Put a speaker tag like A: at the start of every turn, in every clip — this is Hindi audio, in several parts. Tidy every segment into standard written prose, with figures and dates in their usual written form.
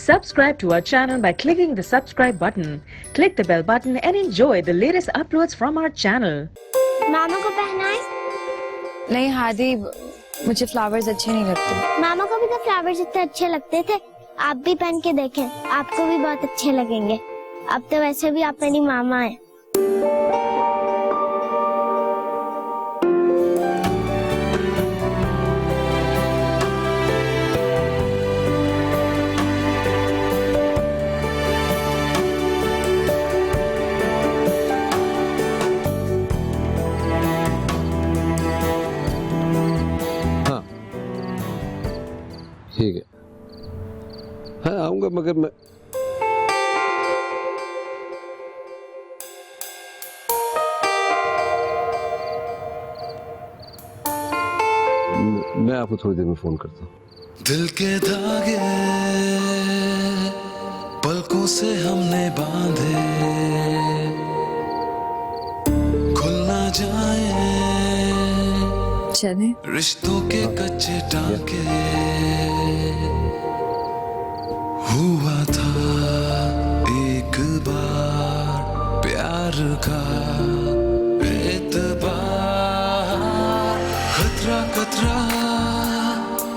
A: Subscribe to our channel by clicking the subscribe button. Click the bell button and enjoy the latest uploads from our channel.
B: मामा को पहनाए?
C: नहीं हादी, मुझे फ्लावर्स अच्छे नहीं लगते।
B: मामा को भी तो फ्लावर्स इतने अच्छे लगते थे। आप भी पहन के देखें, आपको भी बहुत अच्छे लगेंगे। अब तो वैसे भी आप मेरी मामा हैं।
D: ठीक है, हाँ आऊंगा, मगर मैं आपको थोड़ी देर में फोन करता हूँ।
E: दिल के धागे पलकों से हमने बांधे, खुल ना जाए
C: चले
E: रिश्तों के कच्चे टाके। हुआ था एक बार प्यार का एतबार, खतरा खतरा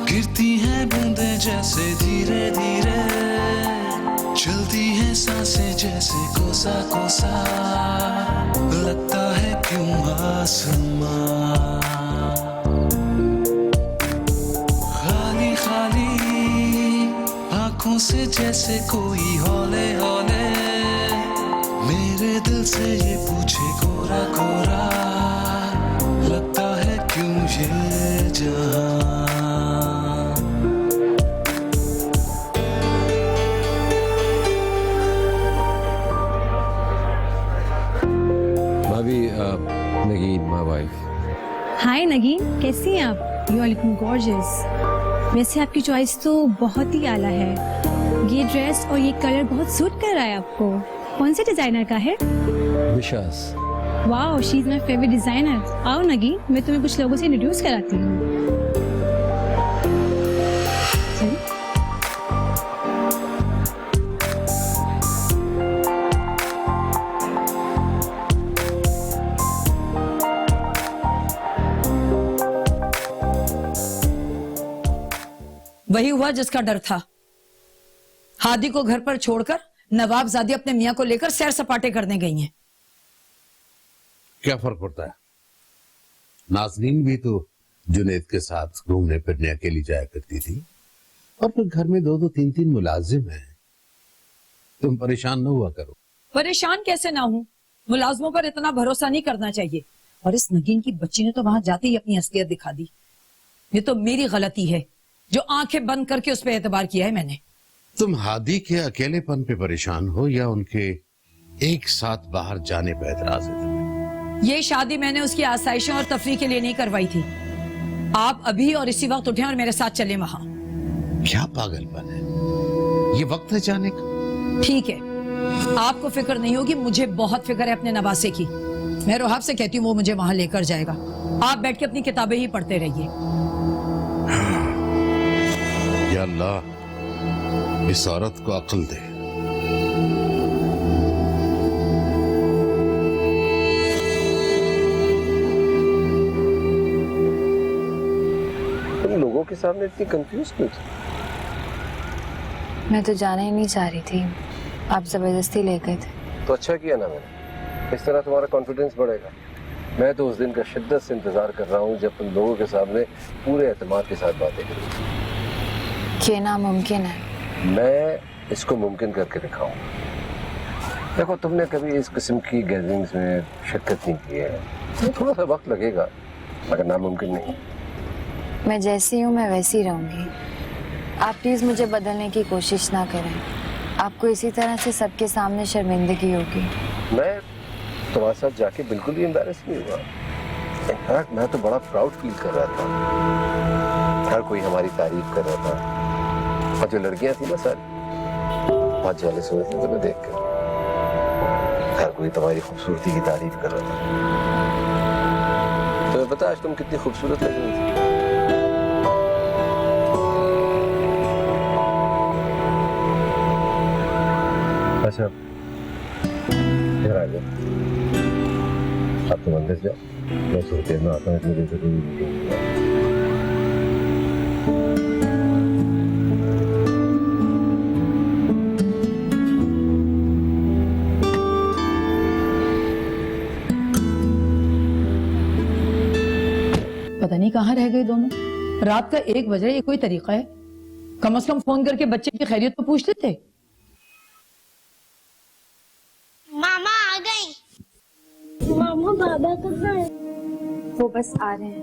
E: गिरती हैं बूंदें जैसे धीरे धीरे, चलती हैं सांसें जैसे कोसा कोसा, लगता है क्यों आसमां खाली खाली, आंखों से जैसे कोई हौले हौले, मेरे दिल से ये पूछे कोरा कोरा, लगता है क्यों ये जहां।
D: भाभी, नगीन माय वाइफ।
F: हाय नगीन, कैसी हैं आप? You are looking gorgeous. वैसे आपकी चॉइस तो बहुत ही आला है। ये ड्रेस और ये कलर बहुत सूट कर रहा है आपको। कौन से डिजाइनर का है?
D: विशास।
F: Wow, she is my favourite designer. आओ नगीन, मैं तुम्हें कुछ लोगों से इंट्रोड्यूस कराती हूँ।
G: वही हुआ जिसका डर था। हादी को घर पर छोड़कर नवाबजादी अपने मियां को लेकर सैर सपाटे करने गई हैं।
H: क्या फर्क पड़ता है? नाज़नीन भी तो जुनैद के साथ घूमने फिरने अकेली जाया करती थी, और फिर घर में दो दो तीन तीन मुलाजिम हैं। तुम परेशान न हुआ करो।
G: परेशान कैसे ना हूं? मुलाजमों पर इतना भरोसा नहीं करना चाहिए। और इस नगीन की बच्ची ने तो वहां जाते ही अपनी असलियत दिखा दी। ये तो मेरी गलती है जो आंखें बंद करके उस पर एतबार किया है मैंने।
H: तुम हादी के अकेलेपन पे परेशान हो या उनके एक साथ बाहर जाने पर एतराज है तुम्हें?
G: ये शादी मैंने उसकी आसाइशों और तफरीह के लिए नहीं करवाई थी। आप अभी और इसी वक्त उठे और मेरे साथ चले वहां।
H: क्या पागलपन है? ये वक्त है जाने का।
G: ठीक है, आपको फिक्र नहीं होगी, मुझे बहुत फिक्र है अपने नवासे की। मैं रोहाब से कहती हूँ वो मुझे वहां लेकर जाएगा। आप बैठ के अपनी किताबें ही पढ़ते रहिए।
H: या अल्लाह, इस औरत को अक्ल दे।
D: तुम लोगों के सामने इतनी कंफ्यूज क्यों थी?
C: मैं तो जाना ही नहीं चाह रही थी, आप जबरदस्ती ले गए थे।
D: तो अच्छा किया ना मैंने, इस तरह तुम्हारा कॉन्फिडेंस बढ़ेगा। मैं तो उस दिन का शिद्दत से इंतजार कर रहा हूँ जब तुम लोगों के सामने पूरे एतमाद के साथ बातें करोगे।
C: ये नामुमकिन है।
D: मैं इसको मुमकिन करके दिखाऊंगा। देखो, तुमने कभी इस किस्म की गैदरिंग्स में शिरकत नहीं की है, तो थोड़ा सा वक्त लगेगा, मगर नामुमकिन नहीं।
C: मैं जैसी हूँ मैं वैसी रहूंगी। आप प्लीज मुझे बदलने की कोशिश ना करें। आपको इसी तरह से सबके सामने शर्मिंदगी होगी।
D: मैं तुम्हारे साथ जाके बिल्कुल भी एम्बैरेस नहीं हुआ। इनफैक्ट मैं तो बड़ा प्राउड फील कर रहा था। हर कोई हमारी तारीफ कर रहा था, और जो लड़कियां थी ना सारी बहुत जेलस हुए थे तुम्हें देख कर। हर कोई तुम्हारी खूबसूरती की तारीफ कर रहा था। तुम्हें पता आज तुम कितनी खूबसूरत लग रही थी। अच्छा इधर आ जाओ, अब तुम अंदर जाओ, मैं थोड़ी देर में आता हूँ, इतनी देर से कोई मीटिंग नहीं है।
G: पता नहीं कहाँ रह गए दोनों। रात का 1 बज रहा है, ये कोई तरीका है? कम से कम फोन करके बच्चे की खैरियत तो पूछ लेते।
B: मामा आ गई। मामा बाबा कहाँ है?
C: वो बस आ रहे हैं।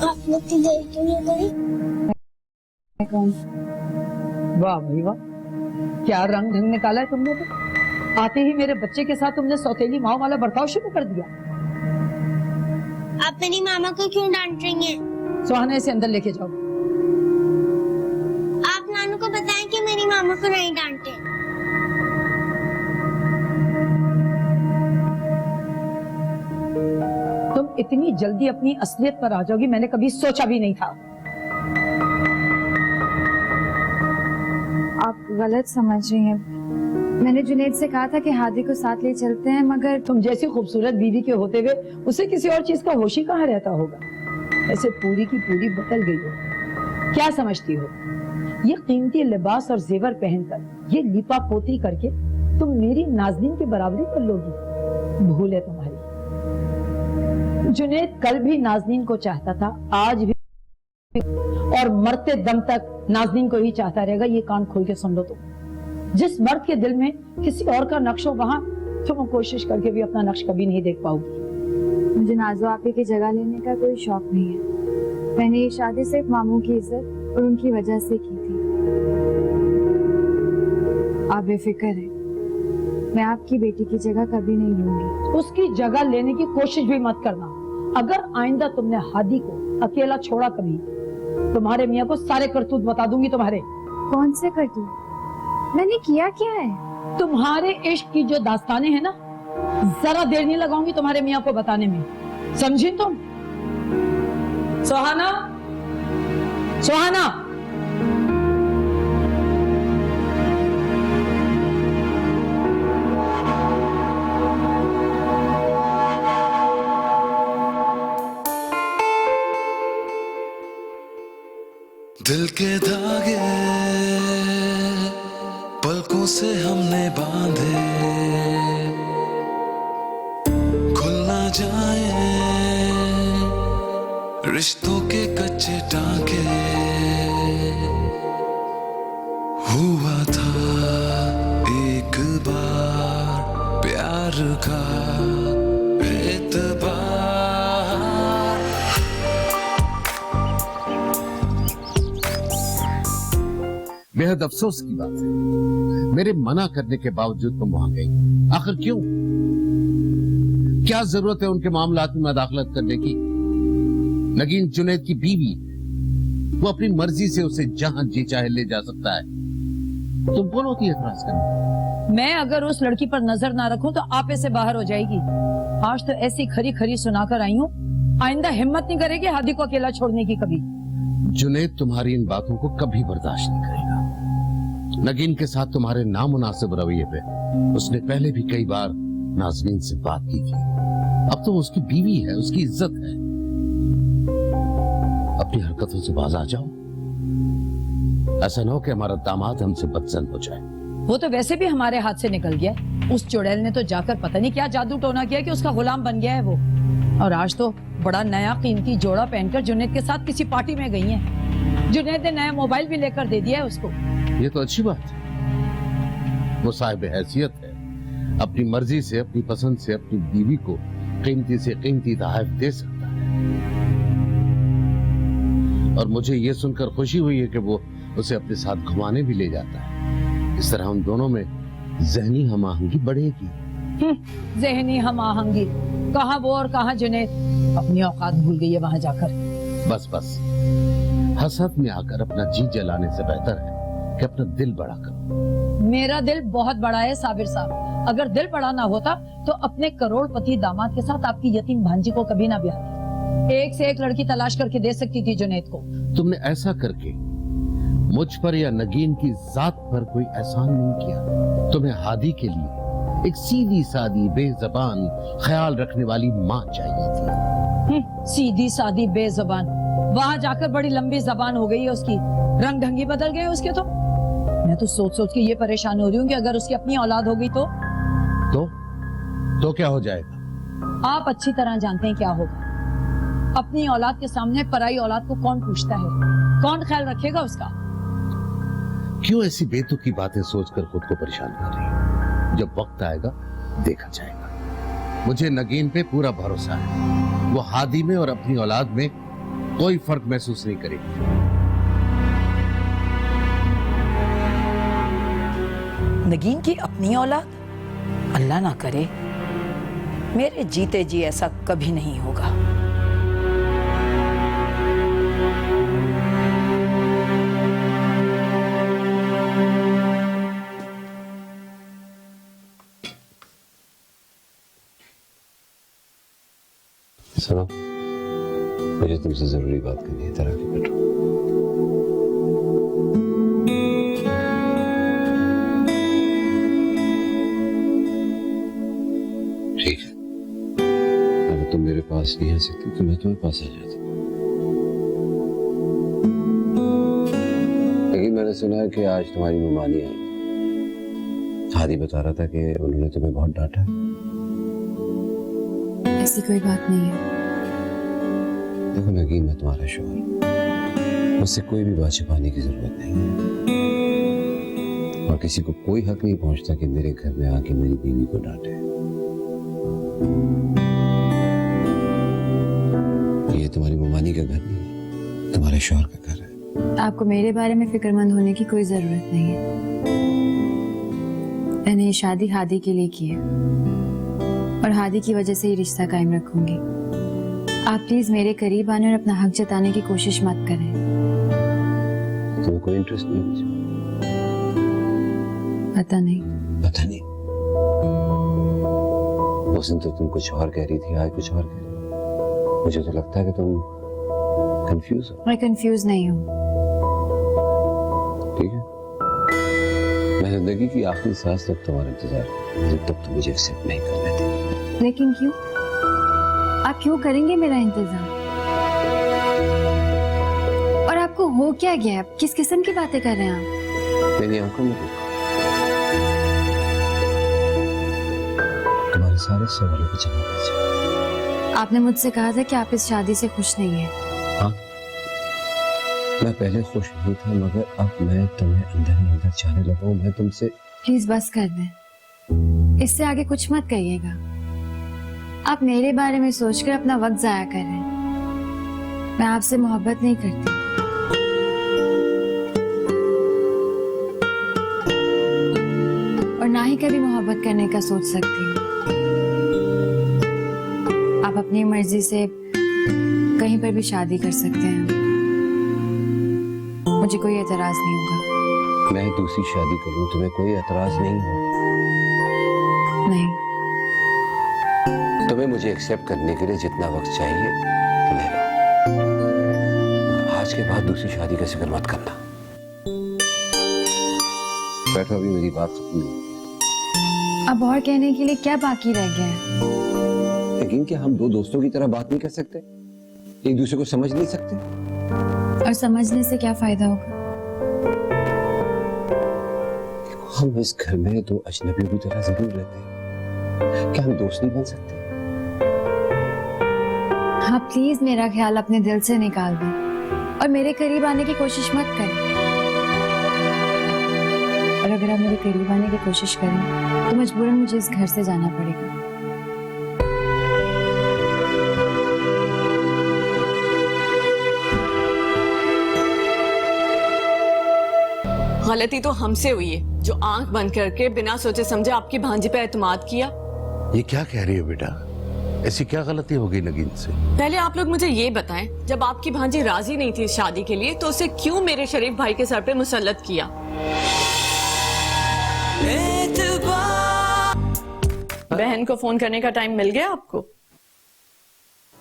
B: आपने इतनी देर क्यों नहीं करी?
C: कौन?
G: वाह भाई वाह, क्या रंग ढंग निकाला है तुमने तो। आते ही मेरे बच्चे के साथ तुमने सौतेली माँ वाला बर्ताव शुरू कर दिया।
B: आप मेरी मामा को क्यों डांट रही हैं?
G: सुहाना इसे अंदर लेके जाओ।
B: आप नानू को बताएं कि मेरी मामा को नहीं डांटे।
G: तुम इतनी जल्दी अपनी असलियत पर आ जाओगी, मैंने कभी सोचा भी नहीं था।
C: आप गलत समझ रही हैं। मैंने जुनैद से कहा था कि हादी को साथ ले चलते हैं, मगर
G: तुम जैसी खूबसूरत बीवी के होते हुए उसे किसी और चीज का होश ही कहाँ रहता होगा। ऐसे पूरी की पूरी बदल गई हो। क्या समझती हो, ये कीमती लिबास और जेवर पहनकर, ये लिपा पोती करके तुम मेरी नाज़नीन की बराबरी कर लोगी? भूल है तुम्हारी। जुनैद कल भी नाज़नीन को चाहता था, आज भी, और मरते दम तक नाज़नीन को ही चाहता रहेगा। ये कान खोल के सुन लो तुम। जिस मर्द के दिल में किसी और का नक्श हो, वहां तुम कोशिश करके भी अपना नक्श कभी नहीं देख पाओगी।
C: मुझे नाजो आपी की जगह लेने का कोई शौक नहीं है। मैंने ये शादी सिर्फ मामू की इज्जत और उनकी वजह से की थी। आप बेफिक्र हैं, मैं आपकी बेटी की जगह कभी नहीं लूंगी।
G: उसकी जगह लेने की कोशिश भी मत करना। अगर आइंदा तुमने हादी को अकेला छोड़ा कभी, तुम्हारे मियाँ को सारे करतूत बता दूंगी तुम्हारे।
C: कौन से करतूत? मैंने किया क्या है?
G: तुम्हारे इश्क की जो दास्तानें हैं ना, जरा देर नहीं लगाऊंगी तुम्हारे मियाँ को बताने में, समझी तुम? सुहाना, सुहाना,
E: दिल के धागे पलकों से हमने बांधे, खुल ना जाए रिश्तों के कच्चे टांके। हुआ था एक बार प्यार का एतबार।
H: बेहद अफसोस की बात है, मेरे मना करने के बावजूद तुम वहां गई। आखिर क्यों? क्या जरूरत है उनके मामलात में मदाखलत करने की? नगीन जुनैद की बीवी, वो अपनी मर्जी से उसे जहां जी चाहे ले जा सकता है। तुम कौन होती है एतराज करने?
G: मैं अगर उस लड़की पर नजर ना रखूं तो आपे से बाहर हो जाएगी। आज तो ऐसी खरी खरी सुनाकर आई हूँ, आइंदा हिम्मत नहीं करेगी हादी को अकेला छोड़ने की कभी।
H: जुनैद तुम्हारी इन बातों को कभी बर्दाश्त नहीं करेगा। नगीन के साथ तुम्हारे नामुनासिब रवैये पे उसने पहले भी कई बार नाज़नीन से बात की थी। अब तो उसकी बीवी है, उसकी इज्जत है। अपनी हरकतों से बाज आ जाओ। ऐसा ना हो कि हमारा दामाद हमसे बदजन हो जाए।
G: वो तो वैसे भी हमारे हाथ से निकल गया। उस चुड़ैल ने तो जाकर पता नहीं क्या जादू टोना किया कि उसका गुलाम बन गया है वो। और आज तो बड़ा नया कीमती जोड़ा पहनकर जुनैद के साथ किसी पार्टी में गई हैं। जुनैद ने नया मोबाइल भी लेकर दे दिया है उसको।
H: ये तो अच्छी बात है। वो साहिब हैसियत है, अपनी मर्जी से, अपनी पसंद से अपनी बीवी को कीमती से कीमती तोहफा दे सकता है। और मुझे ये सुनकर खुशी हुई है कि वो उसे अपने साथ घुमाने भी ले जाता है। इस तरह हम दोनों में ज़हनी हमाहंगी बढ़ेगी।
G: ज़हनी हमाहंगी? कहाँ वो और कहाँ जुनैद। अपनी औकात भूल गई है वहां जाकर।
H: बस बस, हसद में आकर अपना जी जलाने से बेहतर है कि अपना दिल बड़ा करो।
G: मेरा दिल बहुत बड़ा है साबिर साहब। अगर दिल बड़ा ना होता तो अपने करोड़पति दामाद के साथ आपकी यतीम भांजी को कभी ना ब्याहती। एक से एक लड़की तलाश करके दे सकती थी जुनैद को।
H: तुमने ऐसा करके मुझ पर या नगीन की जात पर कोई एहसान नहीं किया। तुम्हें हादी के लिए एक सीधी सादी बेजबान ख्याल रखने वाली माँ चाहिए थी।
G: सीधी सादी बेजबान, वहां जाकर बड़ी लंबी जबान हो गई है उसकी, रंग ढंगी बदल गए उसके। तो मैं तो सोच सोच के ये परेशान हो रही हूँ कि अगर उसकी अपनी औलाद हो गई तो
H: क्या हो जाएगा?
G: आप अच्छी तरह जानते हैं क्या होगा। अपनी औलाद के सामने पराई औलाद को कौन पूछता है, कौन ख्याल रखेगा उसका?
H: क्यों ऐसी बेतुकी बातें सोचकर खुद को परेशान कर रही है? जब वक्त आएगा देखा जाएगा। मुझे नगीन पे पूरा भरोसा है। वो हादी में और अपनी औलाद में कोई फर्क महसूस नहीं करेगी।
G: नगीन की अपनी औलाद? अल्लाह ना करे, मेरे जीते जी ऐसा कभी नहीं होगा।
D: सुनो, मुझे तुमसे जरूरी बात करनी है। तरह की बैठो। ठीक है, अगर तुम मेरे पास नहीं आ सकती तो मैं तुम्हारे पास आ जाता। लेकिन मैंने सुना है कि आज तुम्हारी मेहमानी आई। हादी बता रहा था कि उन्होंने तुम्हें बहुत डांटा।
C: ऐसी कोई बात नहीं है।
D: देखो नगीन, मैं तुम्हारा शौहर, मुझसे कोई भी बात छुपाने की जरूरत नहीं है। और किसी को कोई हक नहीं पहुंचता कि मेरे घर में आके मेरी बीवी को डांटे। ये तुम्हारी ममानी का घर नहीं है, तुम्हारे शौहर का घर है।
C: आपको मेरे बारे में फिक्रमंद होने की कोई जरूरत नहीं है। मैंने ये शादी हादी के लिए की है और हादी की वजह से ही रिश्ता कायम रखूंगी। आप प्लीज मेरे करीब आने और अपना हक जताने की कोशिश मत करें।
D: तुम्हें कोई इंटरेस्ट नहीं मुझे?
C: पता नहीं।
D: पता नहीं? उस दिन तो तुम कुछ और कह रही थी, आज कुछ और कह रही हो। मुझे तो लगता है कि तुम कंफ्यूज हो।
C: मैं कंफ्यूज नहीं हूँ।
D: ठीक है, मैं जिंदगी की आखिरी सांस तक तुम्हारा इंतजार करूंगा, जब तक तुम मुझे एक्सेप्ट नहीं कर लेते।
C: लेकिन क्यों? आप क्यों करेंगे मेरा इंतजार? और आपको हो क्या गया? आप किस किस्म की बातें कर रहे हैं आप?
D: मेरी आंखों में देखो, तुम्हारे सारे सवालों का जवाब दीजिए।
C: आपने मुझसे कहा था कि आप इस शादी से खुश नहीं हैं।
D: हाँ, मैं पहले खुश नहीं था, मगर अब मैं तुम्हें अंदर ही अंदर चाहने लगा हूँ। मैं तुमसे
C: प्लीज बस कर दें, इससे आगे कुछ मत कहिएगा। आप मेरे बारे में सोचकर अपना वक्त जाया कर रहे हैं। मैं आपसे मोहब्बत नहीं करती। और ना ही कभी मोहब्बत करने का सोच सकती हूँ। आप अपनी मर्जी से कहीं पर भी शादी कर सकते हैं, मुझे कोई एतराज नहीं होगा।
D: मैं दूसरी शादी करूं, तुम्हें कोई एतराज नहीं हो?
C: नहीं।
D: तुम्हें मुझे एक्सेप्ट करने के लिए जितना वक्त चाहिए ले लो। आज के बाद दूसरी शादी का जिक्र मत करना। बैठो, अभी मेरी बात सुनो।
C: अब और कहने के लिए क्या बाकी रह गया है?
D: लेकिन क्या हम दो दोस्तों की तरह बात नहीं कर सकते? एक दूसरे को समझ नहीं सकते?
C: और समझने से क्या फायदा होगा?
D: हम इस घर में दो अजनबियों की तरह जरूर रहते हैं। क्या हम दोस्त नहीं बन सकते?
C: हाँ, प्लीज मेरा ख्याल अपने दिल से निकाल दें और मेरे करीब आने की कोशिश मत करें। और अगर आप मेरे करीब आने की कोशिश करें तो मजबूरन मुझे इस घर से जाना पड़ेगा।
I: गलती तो हमसे हुई है, जो आंख बंद करके बिना सोचे समझे आपकी भांजी पे एतमाद किया।
H: ये क्या कह रही हो बेटा? ऐसी क्या गलती हो गई नगीन से?
I: पहले आप लोग मुझे ये बताएं, जब आपकी भांजी राजी नहीं थी शादी के लिए तो उसे क्यों मेरे शरीफ भाई के सर पे मुसल्लत किया? बहन को फोन करने का टाइम मिल गया आपको?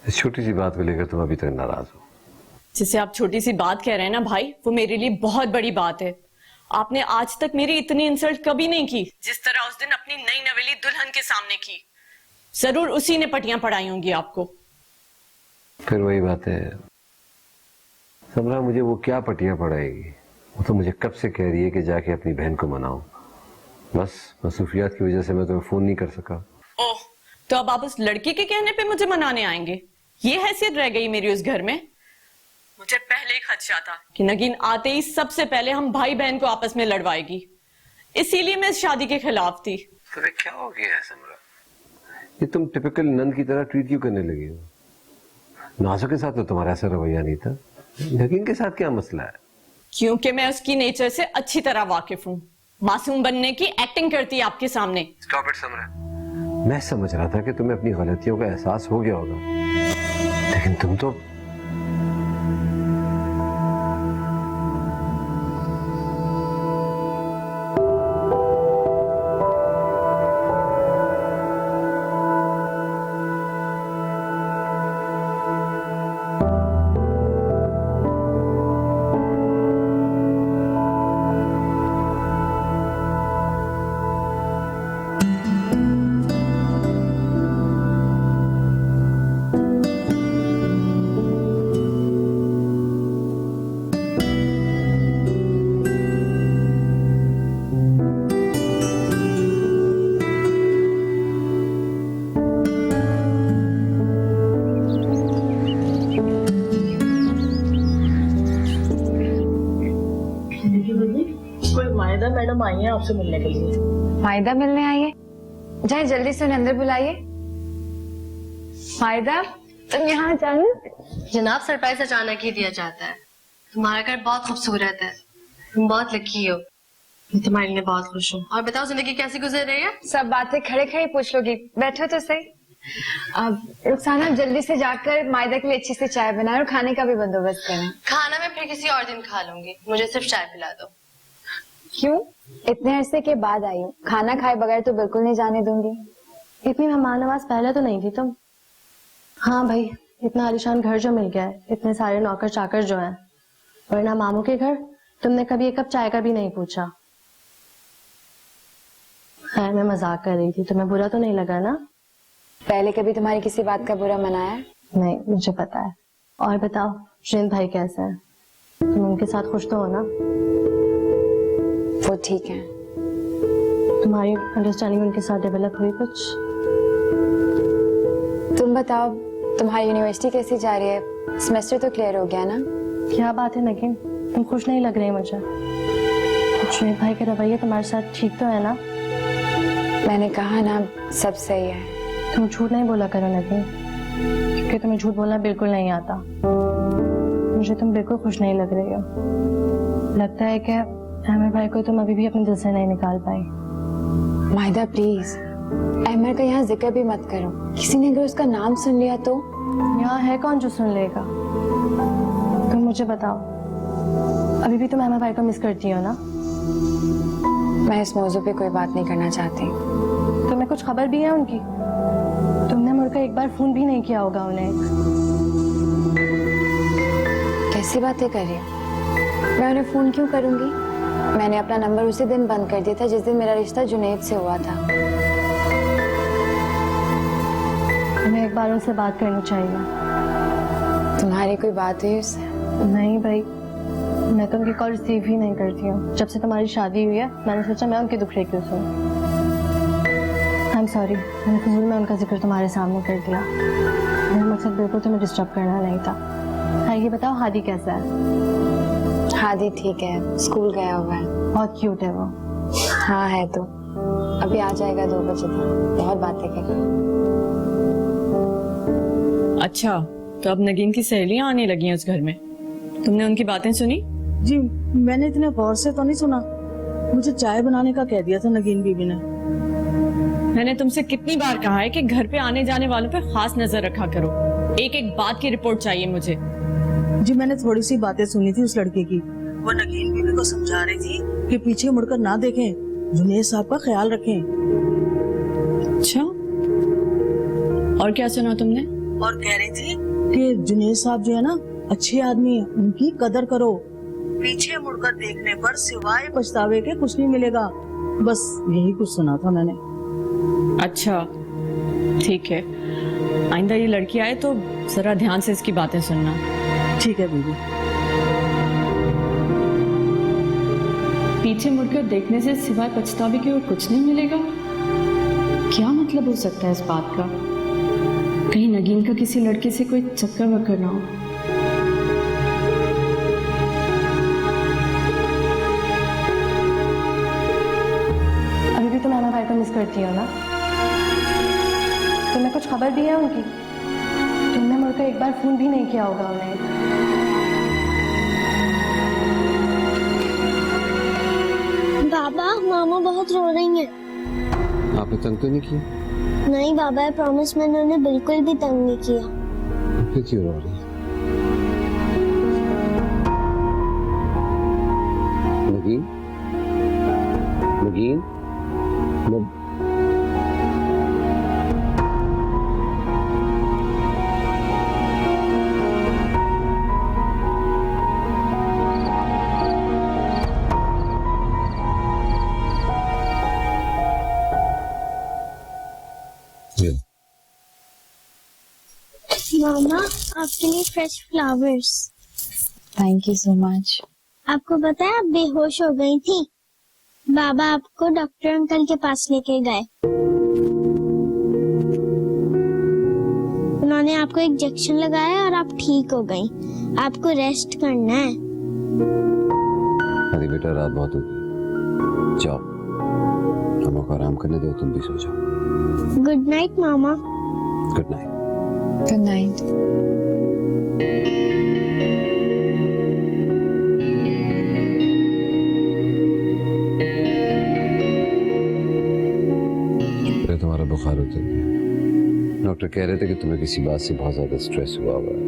D: इस छोटी सी बात को लेकर तुम अभी तक नाराज हो।
I: जिसे आप छोटी सी बात कह रहे हैं ना भाई, वो मेरे लिए बहुत बड़ी बात है। आपने आज तक मेरी इतनी इंसल्ट कभी नहीं की जिस तरह उस दिन अपनी नई नवेली दुल्हन के सामने की। जरूर उसी ने पटियां पढ़ाई होंगी आपको।
D: फिर वही बात है समरा, मुझे वो क्या पटियां पढ़ाएगी? वो तो मुझे कब से कह रही है कि जाके अपनी बहन को मनाओ। बस मसरूफियात की वजह से मैं तुम्हें फोन नहीं कर सका।
I: ओह, तो अब आप उस लड़की के कहने पे मुझे मनाने आएंगे? ये हैसियत रह गई मेरी उस घर में। मुझे पहले ही खदशा था कि नगीन आते ही सबसे पहले हम भाई बहन को आपस में लड़वाएगी, इसीलिए मैं इस शादी के खिलाफ थी।
D: तुम्हें क्या हो गया है समरा? ये तुम टिपिकल नंद की तरह ट्रीट क्यों करने लगी हो? नाजो के साथ तो तुम्हारा ऐसा रवैया नहीं था, नगीन के साथ क्या मसला है?
I: क्योंकि मैं उसकी नेचर से अच्छी तरह वाकिफ हूँ। मासूम बनने की एक्टिंग करती है आपके सामने।
D: Stop it Samra. मैं समझ रहा था कि तुम्हें अपनी गलतियों का एहसास हो गया होगा, लेकिन तुम तो
J: मैडम आई हैं आपसे मिलने के लिए।
C: मायदा मिलने आई है? जाए जल्दी से उन्हें अंदर बुलाइए। मायदा, तुम यहाँ अचानक?
K: जनाब, सरप्राइज अचानक ही दिया जाता है। तुम्हारा घर बहुत खूबसूरत है, तुम बहुत लकी हो। मैं तुम्हारे लिए बहुत खुश हूँ। और बताओ, जिंदगी कैसी गुजर रही है?
C: सब बातें खड़े खड़े पूछ लोगी, बैठो तो सही। अब रुखसाना, जल्दी से जाकर मायदा के लिए अच्छी सी चाय बनाए और खाने का भी बंदोबस्त करें।
K: खाना मैं फिर किसी और दिन खा लूंगी, मुझे सिर्फ चाय पिला दो।
C: क्यों? इतने अरसे के बाद आई हूँ, खाना खाए बगैर तो बिल्कुल नहीं जाने दूंगी।
B: इतनी मेहमान नवाज पहले तो नहीं थी तुम। हाँ भाई, इतना आलीशान घर जो मिल गया है, इतने सारे नौकर चाकर जो हैं, वरना मामू के घर तुमने कभी एक कप चाय का भी नहीं पूछा। खैर, मैं मजाक कर रही थी, तुम्हें बुरा तो नहीं लगा ना?
C: पहले कभी तुम्हारी किसी बात का बुरा मनाया?
B: नहीं, मुझे पता है। और बताओ, श्रींद भाई कैसे हैं? तुम उनके साथ खुश तो हो ना?
C: वो ठीक है।
B: तुम्हारी अंडरस्टैंडिंग उनके साथ डेवलप हुई कुछ?
C: तुम बताओ, तुम्हारी यूनिवर्सिटी कैसी जा रही है? सेमेस्टर तो क्लियर हो गया ना?
B: क्या बात है नगीन, तुम खुश नहीं लग रही मुझे। श्रींद भाई के रवैये तुम्हारे साथ ठीक तो है ना?
C: मैंने कहा ना, सब सही है।
B: तुम झूठ नहीं बोला करो नगीन, क्योंकि तुम्हें झूठ बोलना बिल्कुल नहीं आता। मुझे तुम बिल्कुल खुश नहीं लग रही हो। लगता है कि अहमद भाई को तुम अभी भी अपने दिल से नहीं निकाल पाई।
C: मायदा प्लीज, अहमद का यहाँ जिक्र भी मत करो। किसी ने अगर उसका नाम सुन लिया तो?
B: यहाँ है कौन जो सुन लेगा? तुम मुझे बताओ, अभी भी तुम अहमद भाई को मिस करती हो ना?
C: मैं इस मौजू पे कोई बात नहीं करना चाहती।
B: तुम्हें कुछ खबर भी है उनकी? तुमने मुड़कर एक बार फोन भी नहीं किया होगा उन्हें।
C: कैसी बातें कर रही हो? मैं उन्हें फोन क्यों करूंगी? मैंने अपना नंबर उसी दिन बंद कर दिया था जिस दिन मेरा रिश्ता जुनैद से हुआ था।
B: तुम्हें एक बार उनसे बात करनी चाहिए।
C: तुम्हारी कोई बात हुई उससे?
B: नहीं भाई, मैं तो उनकी कॉल रिसीव ही नहीं करती हूँ। जब से तुम्हारी शादी हुई है, मैंने सोचा मैं उनके दुखड़े क्यों सुनूं। आई एम सॉरी, मैंने फजूल में उनका जिक्र तुम्हारे सामने कर दिया। मेरा मकसद बिल्कुल तुम्हें डिस्टर्ब करना नहीं था। हाँ, ये बताओ, हादी कैसा है?
C: हादी ठीक है, स्कूल गया हुआ है।
B: बहुत क्यूट है वो।
C: हाँ है तो, अभी आ जाएगा 2 बजे तक। बहुत बातें करें।
I: अच्छा, तो अब नगीन की सहेलियां आने लगी हैं उस घर में। तुमने उनकी बातें सुनी?
J: जी, मैंने इतने गौर से तो नहीं सुना। मुझे चाय बनाने का कह दिया था नगीन बीबी ने।
I: मैंने तुमसे कितनी बार कहा है कि घर पे आने जाने वालों पे खास नजर रखा करो। एक एक बात की रिपोर्ट चाहिए मुझे।
J: जी, मैंने थोड़ी सी बातें सुनी थी उस लड़के की। वो नगीन बीबी को समझा रही थी कि पीछे मुड़कर ना देखें, जुनैद साहब का ख्याल रखें।
I: अच्छा, और क्या सुना तुमने?
J: और कह रही थी कि जुनैद साहब जो है ना, अच्छे आदमी हैं, उनकी कदर करो। पीछे मुड़कर देखने पर सिवाय पछतावे के कुछ नहीं मिलेगा। बस यही कुछ सुना था मैंने।
I: अच्छा ठीक है, आइंदा ये लड़की आए तो जरा ध्यान से इसकी बातें सुनना।
J: ठीक है बीबी।
I: पीछे मुड़कर देखने से सिवाय पछतावे के और कुछ नहीं मिलेगा। क्या मतलब हो सकता है इस बात का? कहीं नगीन का किसी लड़के से कोई चक्कर वक्कर ना हो।
B: अभी भी तुम नाना भाई को मिस करती हो ना? तुम्हें कुछ खबर दी है उनकी? तुमने मुड़कर एक बार फोन भी नहीं किया होगा उन्हें।
L: बाबा मामा बहुत रो रही हैं।
D: आपने तंग तो नहीं किया?
L: नहीं बाबा, आई प्रॉमिस, मैंने उन्हें बिल्कुल भी तंग नहीं किया।
D: फिर क्यों रो रही है? नगीन, नगीन,
L: मामा आपके लिए fresh flowers.
C: Thank you so much.
L: आपको पता है आप बेहोश हो गई थी। बाबा आपको डॉक्टर अंकल के पास लेके गए। उन्होंने आपको इंजेक्शन लगाया और आप ठीक हो गई। आपको रेस्ट करना है।
D: अरे बेटा रात बहुत हो गई, जाओ मामा को आराम करने दो, तुम भी सो जाओ।
L: गुड नाइट मामा।
D: Good night.
C: Good night.
D: तुम्हारा बुखार उतर गया। डॉक्टर कह रहे थे कि तुम्हें किसी बात से बहुत ज्यादा स्ट्रेस हुआ हुआ है।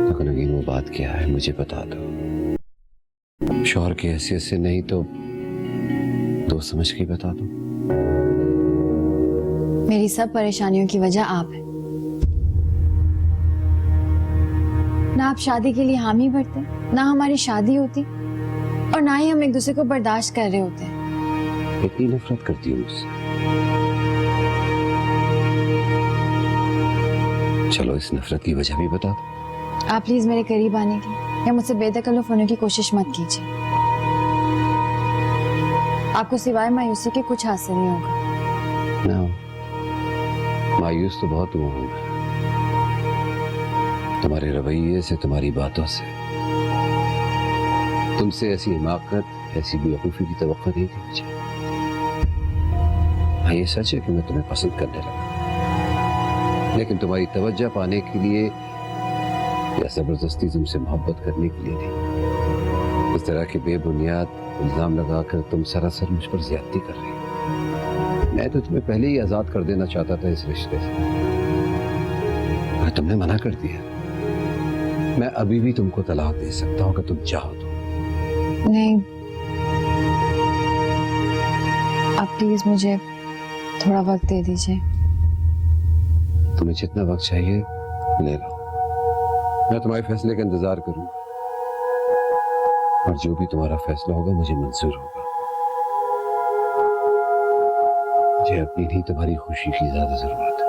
D: तो नगीन वो बात क्या है मुझे बता दो। शौहर की हैसियत से नहीं तो दोस्त समझ के बता दो।
C: मेरी सब परेशानियों की वजह आप है। ना आप शादी के लिए हामी भरते, ना हमारी शादी होती, और ना ही हम एक दूसरे को बर्दाश्त कर रहे होते।
D: इतनी नफरत करती हूँ मुझसे। चलो इस नफरत की वजह भी बता दो।
C: आप प्लीज मेरे करीब आने की या मुझसे बेतकल्लुफ होने की कोशिश मत कीजिए। आपको सिवाय मायूसी के कुछ हासिल नहीं होगा।
D: ना मायूस तो बहुत हुआ हूं मैं, तुम्हारे रवैये से, तुम्हारी बातों से। तुमसे ऐसी हिमाकत, ऐसी बेवकूफी की तवक्को नहीं थी मुझे। हाँ ये सच है कि मैं तुम्हें पसंद करने लगा, लेकिन तुम्हारी तवज्जो पाने के लिए या जबरदस्ती तुमसे मोहब्बत करने के लिए नहीं। इस तरह के बेबुनियाद इल्जाम लगाकर तुम सरासर मुझ पर ज्यादती कर रही हो। मैं तो तुम्हें पहले ही आजाद कर देना चाहता था इस रिश्ते से, तुमने मना कर दिया। मैं अभी भी तुमको तलाक दे सकता हूँ अगर तुम चाहो तो।
C: नहीं, आप प्लीज मुझे थोड़ा वक्त दे दीजिए।
D: तुम्हें जितना वक्त चाहिए ले लो, मैं तुम्हारे फैसले का इंतजार करूंगा, और जो भी तुम्हारा फैसला होगा मुझे मंजूर होगा। मुझे अपनी नहीं तुम्हारी खुशी की ज्यादा जरूरत है।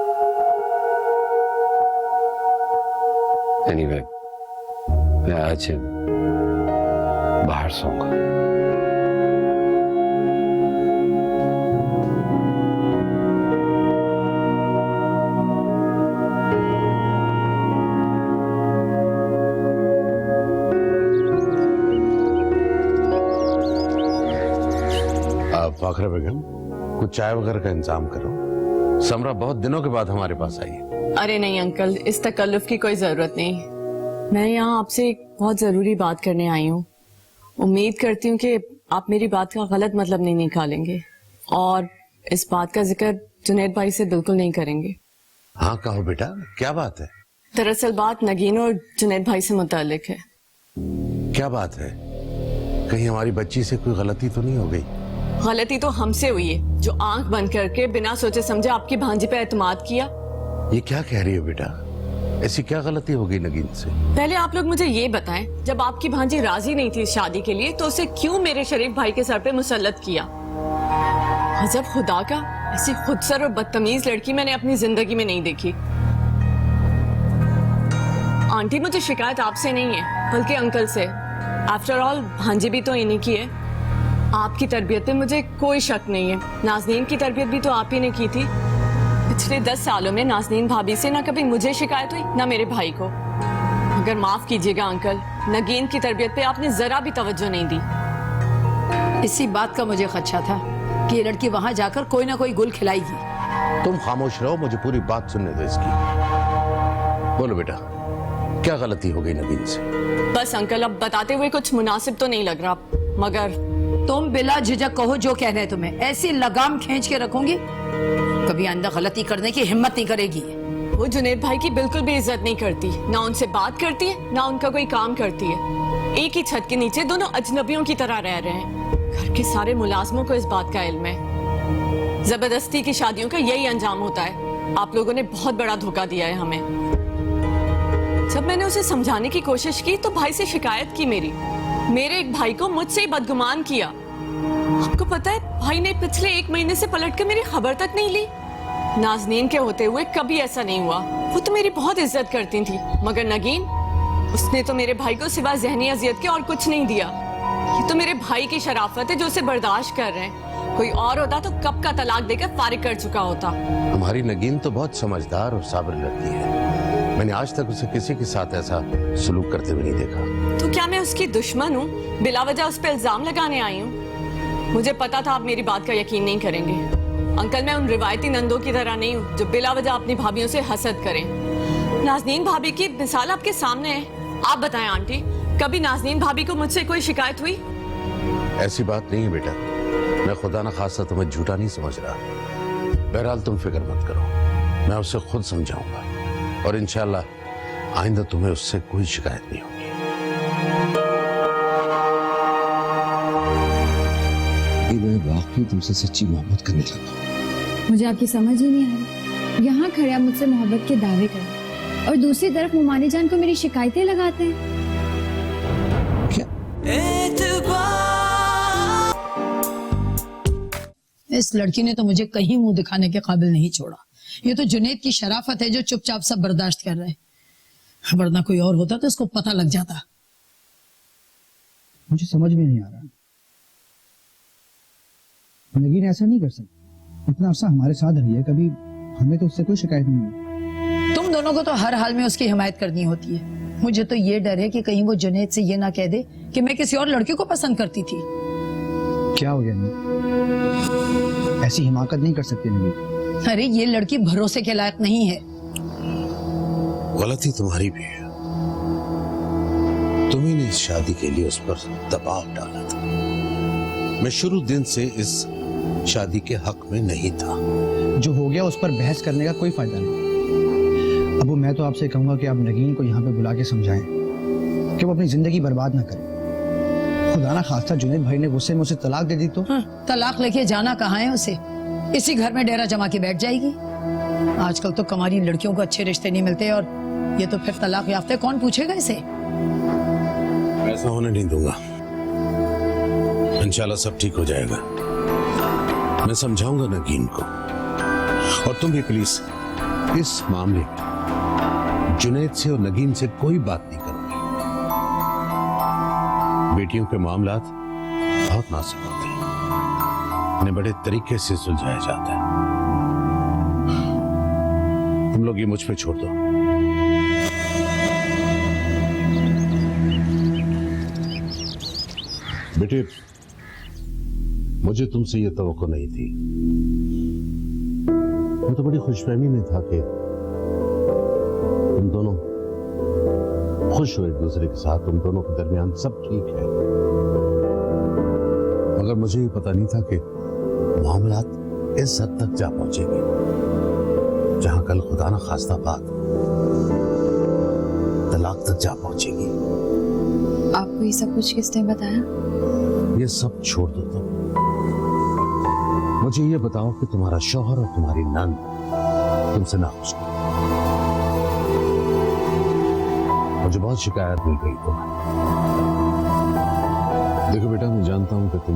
D: एनीवे, मैं आज बाहर सोऊंगा।
H: फाखरा बेगम, कुछ चाय वगैरह का इंतजाम करो। समरा बहुत दिनों के बाद हमारे पास आई है।
I: अरे नहीं अंकल, इस तकल्लुफ की कोई जरूरत नहीं। मैं यहाँ आपसे एक बहुत जरूरी बात करने आई हूँ। उम्मीद करती हूँ कि आप मेरी बात का गलत मतलब नहीं निकालेंगे और इस बात का जिक्र जुनैद भाई से बिल्कुल नहीं करेंगे।
H: हाँ कहो बेटा, क्या बात है?
I: दरअसल बात नगीन और जुनैद भाई से मुताल्लिक है।
H: क्या बात है? कहीं हमारी बच्ची से कोई गलती तो नहीं हो गई?
I: गलती तो हमसे हुई है, जो आंख बंद करके बिना सोचे समझे आपकी भांजी पे एतमाद किया।
H: ये क्या कह रही हो बेटा? ऐसी क्या गलती हो गई नगीन से?
I: पहले आप लोग मुझे ये बताएं, जब आपकी भांजी राजी नहीं थी इस शादी के लिए तो उसे क्यों मेरे शरीफ भाई के सर पे मुसल्लत किया? अजब खुदा का, ऐसी खुदसर और बदतमीज लड़की मैंने अपनी जिंदगी में नहीं देखी। आंटी, मुझे शिकायत आपसे नहीं है बल्कि अंकल से। आफ्टर ऑल भांजी भी तो इन्हीं की है। आपकी तरबियत में मुझे कोई शक नहीं है। नाज़नीन की तरबियत भी तो आप ही ने की थी। पिछले 10 सालों में नाज़नीन भाभी से ना कभी मुझे शिकायत हुई ना मेरे भाई को। मगर माफ कीजिएगा अंकल, नगीन की तरबियत पे आपने जरा भी तवज्जो नहीं दी।
G: इसी बात का मुझे खदशा था कि ये लड़की वहां जाकर कोई ना कोई गुल खिलाएगी।
H: तुम खामोश रहो, मुझे पूरी बात सुनने दो इसकी। बोलो बेटा, क्या गलती हो गई नगीन से?
I: बस अंकल, अब बताते हुए कुछ मुनासिब तो नहीं लग रहा, मगर
G: तुम बिला झिझक कहो जो कहना है तुम्हें। ऐसी लगाम खींच के रखूंगी कभी आइंदा गलती करने की हिम्मत नहीं करेगी।
I: वो जुनैद भाई की बिल्कुल भी इज्जत नहीं करती, ना उनसे बात करती है ना उनका कोई काम करती है। एक ही छत के नीचे दोनों अजनबियों की तरह रह रहे हैं। घर के सारे मुलाजमों को इस बात का इल्म है। जबरदस्ती की शादियों का यही अंजाम होता है। आप लोगों ने बहुत बड़ा धोखा दिया है हमें। जब मैंने उसे समझाने की कोशिश की तो भाई से शिकायत की मेरे एक भाई को मुझसे ही बदगुमान किया। आपको पता है, भाई ने पिछले 1 महीने से पलटकर मेरी खबर तक नहीं ली। नाज़नीन के होते हुए कभी ऐसा नहीं हुआ। वो तो मेरी बहुत इज्जत करती थी, मगर नगीन, उसने तो मेरे भाई को सिवा ज़हनी अजियत के और कुछ नहीं दिया। ये तो मेरे भाई की शराफत है जो उसे बर्दाश्त कर रहे हैं। कोई और होता तो कब का तलाक देकर फारिग कर चुका होता।
H: हमारी नगीन तो बहुत समझदार और साबिर लड़की है। मैंने आज तक उसे किसी के साथ ऐसा सलूक करते हुए नहीं देखा।
I: तो क्या मैं उसकी दुश्मन हूँ? बिला वजह उस पर इल्जाम लगाने आई हूँ? मुझे पता था आप मेरी बात का यकीन नहीं करेंगे। अंकल, मैं उन रिवायती नंदों की तरह नहीं हूँ जो बिला वजह अपनी भाभीयों से हसद करें। नाज़नीन भाभी की मिसाल आपके सामने है। आप बताएं आंटी, कभी नाज़नीन भाभी को मुझसे कोई शिकायत हुई?
H: ऐसी बात नहीं है बेटा, मैं खुदा न खासा तुम्हें झूठा नहीं समझ रहा। बहरहाल तुम फिक्र मत करो, मैं उसे खुद समझाऊंगा और इंशाल्लाह आइंदा तुम्हें उससे कोई शिकायत नहीं होगी।
M: मैं वाकई तुमसे सच्ची मोहब्बत करने लगा।
C: मुझे आपकी समझ ही नहीं आ रही। यहाँ खड़े आप मुझसे मोहब्बत के दावे करें और दूसरी तरफ मुमानी जान को मेरी शिकायतें लगाते हैं।
G: इस लड़की ने तो मुझे कहीं मुंह दिखाने के काबिल नहीं छोड़ा। ये तो जुनैद की शराफत है जो चुपचाप सब बर्दाश्त कर रहे हैं, वरना कोई और होता तो इसको पता लग जाता।
M: मुझे समझ में नहीं आ रहा, नगीन ऐसा नहीं कर सकती। इतना अरसा हमारे साथ रही है, कभी हमें तो उससे कोई शिकायत नहीं हुई।
G: तुम दोनों को तो हर हाल में उसकी हिमायत करनी होती है। मुझे तो ये डर है कि कहीं वो जुनैद से ये ना कह दे कि मैं किसी और लड़के को पसंद करती थी।
M: क्या हो गया नहीं? ऐसी हिमाकत नहीं कर सकती नगीन।
G: अरे ये लड़की भरोसे के लायक नहीं है।
H: गलती तुम्हारी भी है। तुम्ही ने इस शादी के लिए उस पर दबाव डाला था। मैं शुरू दिन से इस शादी के हक में नहीं था।
M: जो हो गया उस पर बहस करने का कोई फायदा नहीं। अब मैं तो आपसे कहूंगा कि आप नगीन को यहाँ पे बुला के समझाएं कि वो अपनी जिंदगी बर्बाद ना करे। खुदा ना खास्ता जुनैद भाई ने गुस्से में उसे तलाक दे दी तो
G: तलाक लेके जाना कहाँ है उसे? इसी घर में डेरा जमा के बैठ जाएगी। आजकल तो कमारी लड़कियों को अच्छे रिश्ते नहीं मिलते और ये तो फिर तलाक याफ्ते, कौन पूछेगा इसे?
H: ऐसा होने नहीं दूंगा। इंशाल्लाह सब ठीक हो जाएगा। मैं समझाऊंगा नगीन को। और तुम भी प्लीज इस मामले में जुनैद से और नगीन से कोई बात नहीं करोगे। बेटियों के मामलात बहुत नाजुक होते हैं, इन्हें बड़े तरीके से सुलझाया जाता है। तुम लोग ये मुझ पे छोड़ दो। बेटे, मुझे तुमसे ये तवक्को नहीं थी। मैं तो बड़ी खुशफहमी में था कि तुम दोनों खुश हो एक दूसरे के साथ, तुम दोनों के दरमियान सब ठीक है। मगर मुझे ये पता नहीं था कि मामलात इस हद तक जा पहुंचेंगे जहां कल खुदा ना खास्ता बात तलाक तक जा पहुंचेगी।
C: आपको ये सब कुछ किसने बताया?
H: ये सब छोड़ दो तुम। मुझे ये बताओ कि तुम्हारा शौहर और तुम्हारी नंद तुमसे नाखुश हो? मुझे बहुत शिकायत मिल रही तुम्हें। देखो बेटा, मैं जानता हूं कि तुम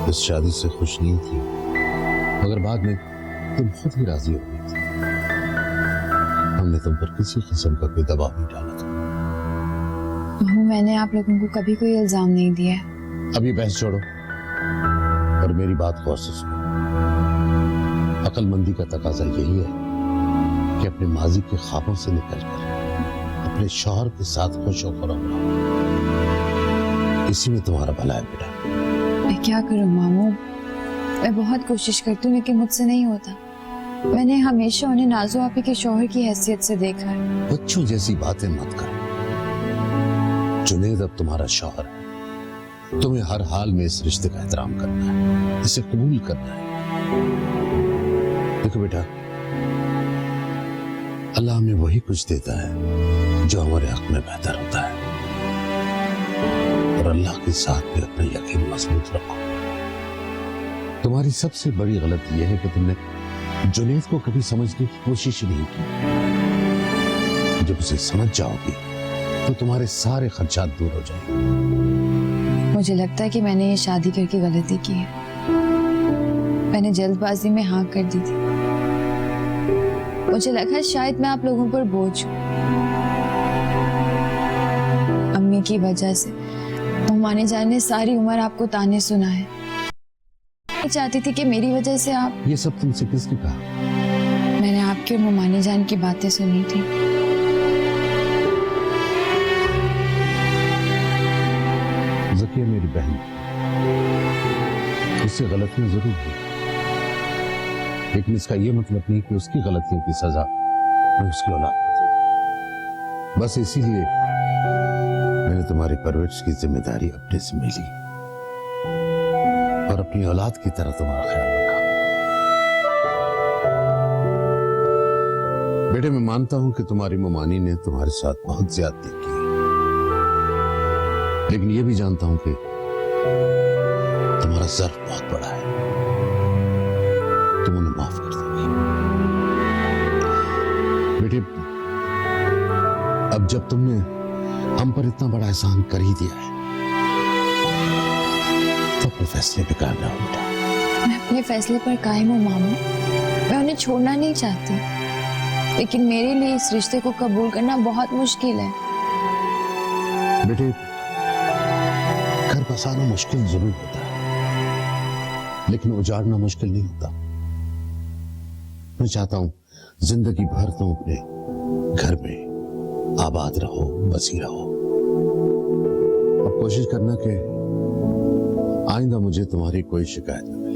H: इस शादी से खुश नहीं थी, मगर बाद में तुम खुद ही राजी हो गई थी। हमने तुम पर किसी किस्म का कोई दबाव नहीं डाला था।
C: मैंने आप लोगों को कभी कोई इल्जाम नहीं दिया।
H: अब ये बहस छोड़ो और मेरी बात गौर से सुनो। अक्लमंदी का तकाजा यही है कि अपने माजी के ख्वाबों से निकलकर अपने शौहर के साथ खुश होकर रहो। इसी में तुम्हारा भला है बेटा।
C: मैं क्या करूं मामू, मैं बहुत कोशिश करती हूँ लेकिन मुझसे नहीं होता। मैंने हमेशा उन्हें नाज़ो आपी के शौहर की हैसियत से देखा है।
H: बच्चों जैसी बातें मत करो। जुनेद अब तुम्हारा शौहर है, तुम्हें हर हाल में इस रिश्ते का एहतराम करना है, इसे कबूल करना है। देखो बेटा, अल्लाह हमें वही कुछ देता है जो हमारे हक में बेहतर होता है, और अल्लाह के साथ भी अपना यकीन मजबूत रखो। तुम्हारी सबसे बड़ी गलती यह है कि तुमने जुनेद को कभी समझने की कोशिश ही नहीं की। जब उसे समझ जाओगी तो तुम्हारे सारे खर्चात दूर हो जाएंगे।
C: मुझे लगता है कि मैंने ये शादी करके गलती की है। मैंने जल्दबाजी में हाँ कर दी थी। मुझे लगा शायद मैं आप लोगों पर बोझ हूँ। अम्मी की वजह से मोमाने जान ने सारी उम्र आपको ताने सुनाए। मैं चाहती थी कि मेरी वजह से आप।
H: ये सब तुमसे किसने कहा?
C: मैंने आपके और मोमाने जान की बातें सुनी थी।
H: ज़किया मेरी बहन, उससे गलतियां जरूर हुई, लेकिन इसका यह मतलब नहीं कि उसकी गलतियों की सजा मैं उसकी औलाद को दूं। बस इसीलिए मैंने तुम्हारी परवरिश की जिम्मेदारी अपने से ली और अपनी औलाद की तरह तुम्हारा ख्याल रखा। बेटे, मैं मानता हूं कि तुम्हारी मोमानी ने तुम्हारे साथ बहुत ज्यादती की, लेकिन यह भी जानता हूं कि तुम्हारा ज़र्फ बहुत बड़ा है। तुम उन्हें माफ कर दोगे। बेटे, अब जब तुमने हम पर इतना बड़ा एहसान कर ही दिया है तो अपने फैसले पे कायम रहो बेटा।
C: मैं अपने फैसले पर कायम हूँ मामू। मैं उन्हें छोड़ना नहीं चाहती, लेकिन मेरे लिए इस रिश्ते को कबूल करना बहुत मुश्किल है।
H: बेटे, घर बसाना मुश्किल जरूर होता है, लेकिन उजाड़ना मुश्किल नहीं होता। मैं चाहता हूं जिंदगी भर तुम अपने घर में आबाद रहो, बसी रहो। अब कोशिश करना कि आइंदा मुझे तुम्हारी कोई शिकायत न मिले।